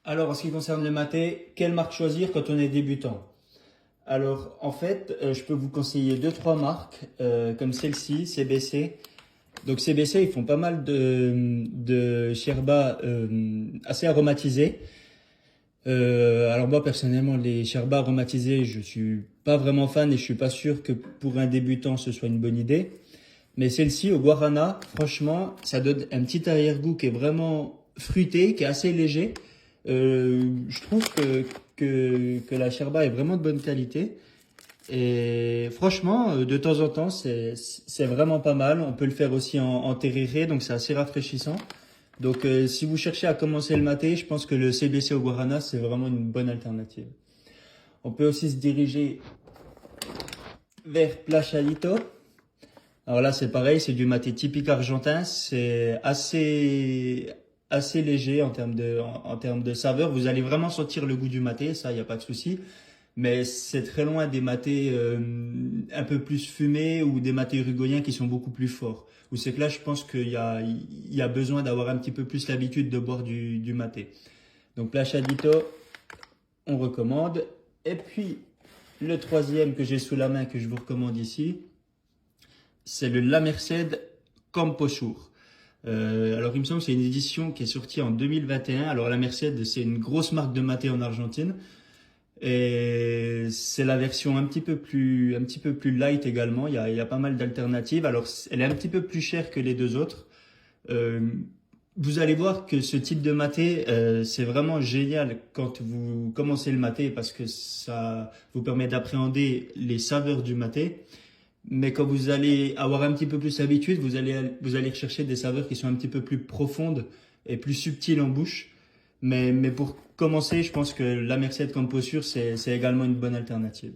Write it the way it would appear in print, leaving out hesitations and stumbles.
Alors, en ce qui concerne le maté, quelle marque choisir quand on est débutant? Alors, en fait, je peux vous conseiller deux, trois marques, comme celle-ci, CBC. Donc, CBC, ils font pas mal de sherbas assez aromatisés. Alors moi, personnellement, les sherbas aromatisés, je suis pas vraiment fan et je suis pas sûr que pour un débutant, ce soit une bonne idée. Mais celle-ci, au guarana, franchement, ça donne un petit arrière-goût qui est vraiment fruité, qui est assez léger. Je trouve que la sherba est vraiment de bonne qualité. Et franchement, de temps en temps, c'est vraiment pas mal. On peut le faire aussi en tereré, donc c'est assez rafraîchissant. Donc si vous cherchez à commencer le maté, je pense que le CBC au guarana, c'est vraiment une bonne alternative. On peut aussi se diriger vers Plachalito. Alors là, c'est pareil, c'est du maté typique argentin. C'est assez léger en termes de saveur. Vous allez vraiment sentir le goût du maté, ça, il n'y a pas de souci. Mais c'est très loin des matés un peu plus fumés ou des matés uruguayens qui sont beaucoup plus forts. Ou c'est que là, je pense il y a besoin d'avoir un petit peu plus l'habitude de boire du maté. Donc, Plachadito, on recommande. Et puis, le troisième que j'ai sous la main que je vous recommande ici, c'est le La Merced Camposur. Alors il me semble que c'est une édition qui est sortie en 2021. Alors la Merced, c'est une grosse marque de maté en Argentine. Et c'est la version un petit peu plus light également. Il y a pas mal d'alternatives. Alors elle est un petit peu plus chère que les deux autres. Euh, Vous allez voir que ce type de maté, c'est vraiment génial quand vous commencez le maté parce que ça vous permet d'appréhender les saveurs du maté. Mais quand vous allez avoir un petit peu plus l'habitude, vous allez rechercher des saveurs qui sont un petit peu plus profondes et plus subtiles en bouche. Mais pour commencer, je pense que la Merced Camposur, c'est également une bonne alternative.